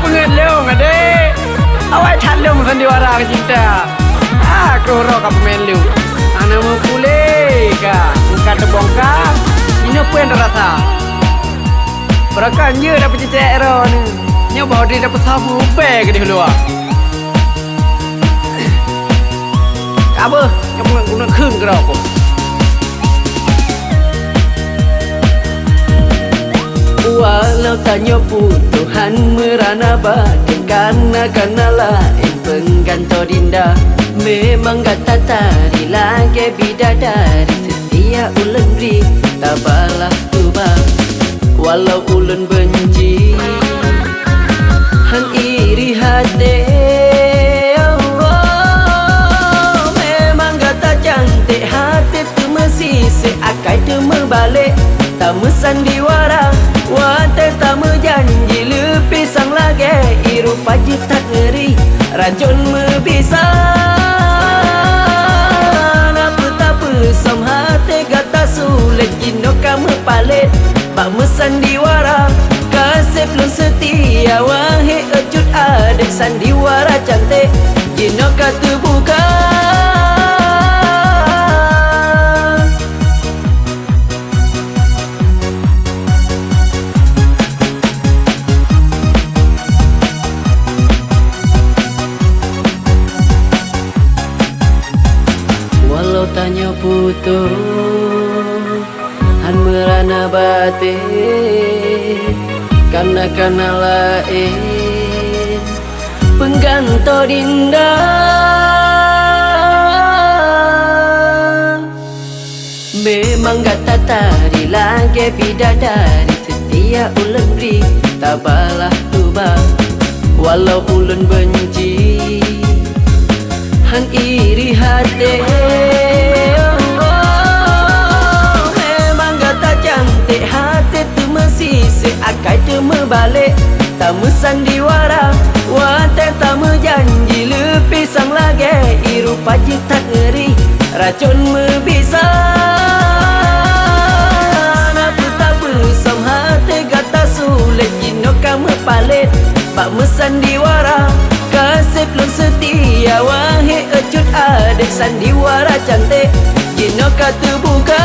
pengelong ade. Awak calon sandiwara ke cinta. Kero ka pemelu. Ana mau pule ka. Muka terbongka. Ini apa yang terasa? Berakan je dapat cecek ero ni. Nya bawa dia dapat sabu pe ke di luar. Apa? Kamu guna khun ke apa? Walau tanya Tuhan merana batin karena lain pengganto dinda. Memang gata tari lagi bidadari setia ulun beri tabalah tubah. Walau ulun benci han iri hati. Oh, memang gata cantik hati tu mesti seakai tu membalik. Tamu sandiwara wate tamu janji lebih sang lagi. Iru paju tak ngeri racun membisa. Som hati gata sulit jino kamu palit. Pak sandiwara kasih belum setia. Wahai ejut adik sandiwara cantik jino kata buka. Walau tanya putus han merana batin karena lain pengganto dinda. Memang gata tari lagi bidadari setia ulun beri tabalah tubah. Walau ulun benci han iri hati. Oh, memang gata cantik hati tu mesti seakai tu membalik. Tamu sandiwara wate tamu janji lebih sang lagi. Iru paju tak ngeri racun membisa. Aku tak bersam hati gata sulit jino kamu palit. Pak sandiwara kasih belum setia. Wahai ejut adik sandiwara cantik jino kata buka.